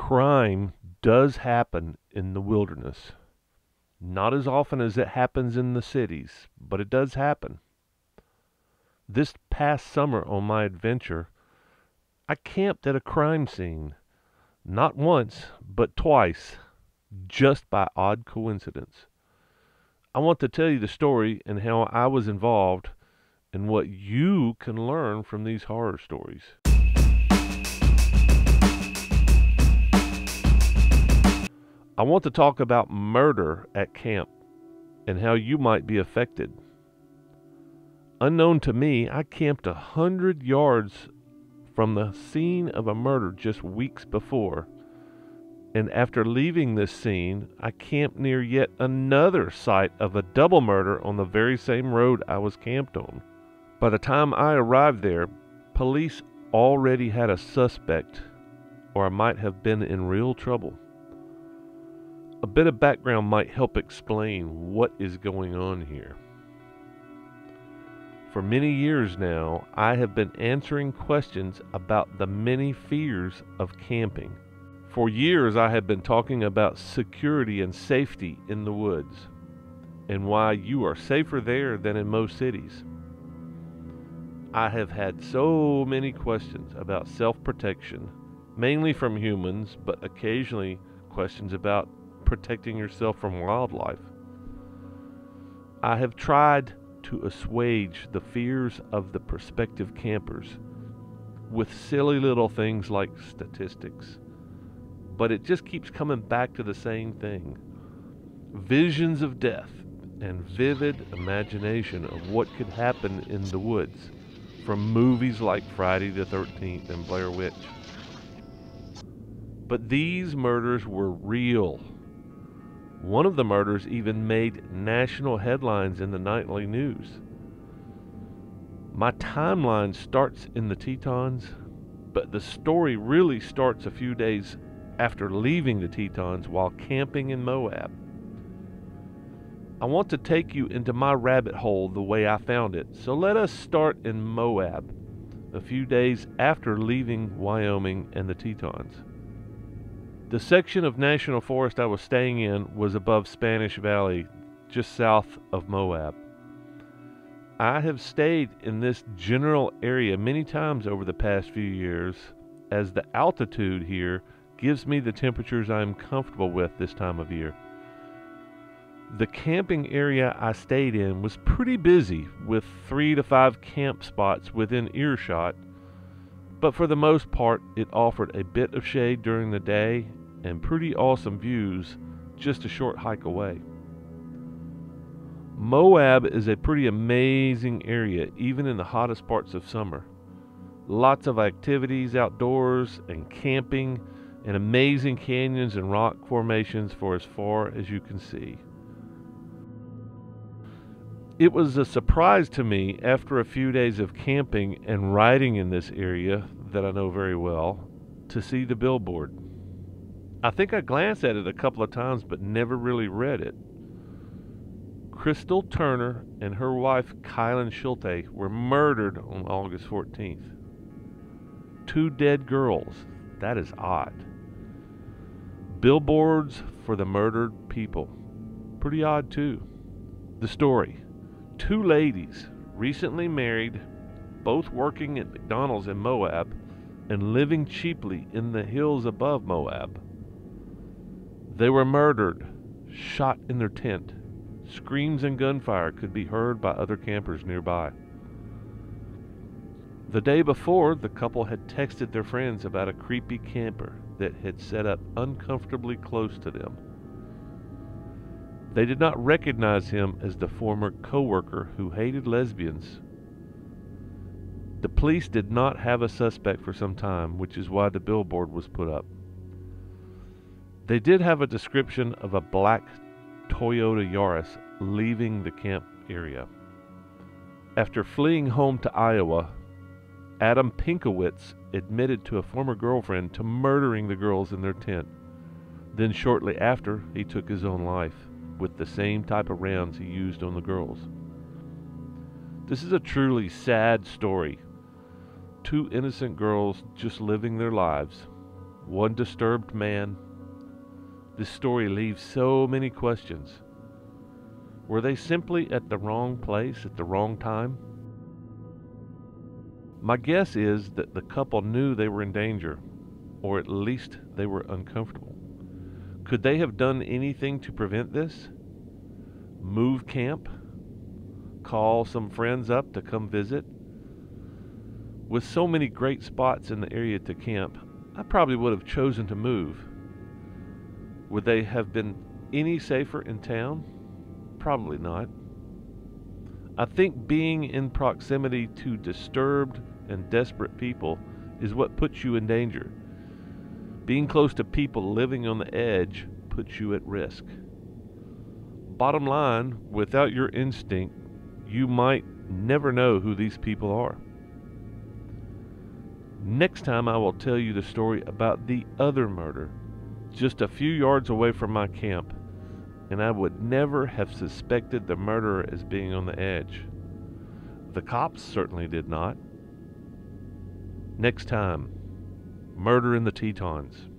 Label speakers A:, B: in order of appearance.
A: Crime does happen in the wilderness. Not as often as it happens in the cities, but it does happen. This past summer on my adventure, I camped at a crime scene. Not once, but twice, just by odd coincidence. I want to tell you the story and how I was involved and what you can learn from these horror stories. I want to talk about murder at camp and how you might be affected. Unknown to me, I camped 100 yards from the scene of a murder just weeks before. And after leaving this scene, I camped near yet another site of a double murder on the very same road I was camped on. By the time I arrived there, police already had a suspect, or I might have been in real trouble. A bit of background might help explain what is going on here. For many years now, I have been answering questions about the many fears of camping. For years, I have been talking about security and safety in the woods, and why you are safer there than in most cities. I have had so many questions about self-protection, mainly from humans, but occasionally questions about protecting yourself from wildlife. I have tried to assuage the fears of the prospective campers with silly little things like statistics, but it just keeps coming back to the same thing. Visions of death and vivid imagination of what could happen in the woods from movies like Friday the 13th and Blair Witch. But these murders were real. One of the murders even made national headlines in the nightly news. My timeline starts in the Tetons, but the story really starts a few days after leaving the Tetons while camping in Moab. I want to take you into my rabbit hole the way I found it, so let us start in Moab, a few days after leaving Wyoming and the Tetons. The section of national forest I was staying in was above Spanish Valley, just south of Moab. I have stayed in this general area many times over the past few years, as the altitude here gives me the temperatures I am comfortable with this time of year. The camping area I stayed in was pretty busy, with 3 to 5 camp spots within earshot, but for the most part it offered a bit of shade during the day and pretty awesome views just a short hike away. Moab is a pretty amazing area even in the hottest parts of summer. Lots of activities outdoors and camping, and amazing canyons and rock formations for as far as you can see. It was a surprise to me after a few days of camping and riding in this area that I know very well to see the billboard. I think I glanced at it a couple of times but never really read it. Crystal Turner and her wife Kylen Shulte were murdered on August 14th. 2 dead girls. That is odd. Billboards for the murdered people. Pretty odd too. The story. 2 ladies, recently married, both working at McDonald's in Moab and living cheaply in the hills above Moab. They were murdered, shot in their tent. Screams and gunfire could be heard by other campers nearby. The day before, the couple had texted their friends about a creepy camper that had set up uncomfortably close to them. They did not recognize him as the former co-worker who hated lesbians. The police did not have a suspect for some time, which is why the billboard was put up. They did have a description of a black Toyota Yaris leaving the camp area. After fleeing home to Iowa, Adam Pinkowitz admitted to a former girlfriend to murdering the girls in their tent. Then shortly after, he took his own life with the same type of rounds he used on the girls. This is a truly sad story. 2 innocent girls just living their lives, one disturbed man. This story leaves so many questions. Were they simply at the wrong place at the wrong time? My guess is that the couple knew they were in danger, or at least they were uncomfortable. Could they have done anything to prevent this? Move camp? Call some friends up to come visit? With so many great spots in the area to camp, I probably would have chosen to move. Would they have been any safer in town? Probably not. I think being in proximity to disturbed and desperate people is what puts you in danger. Being close to people living on the edge puts you at risk. Bottom line, without your instinct, you might never know who these people are. Next time I will tell you the story about the other murder, just a few yards away from my camp, and I would never have suspected the murderer as being on the edge. The cops certainly did not. Next time, Murder in the Tetons.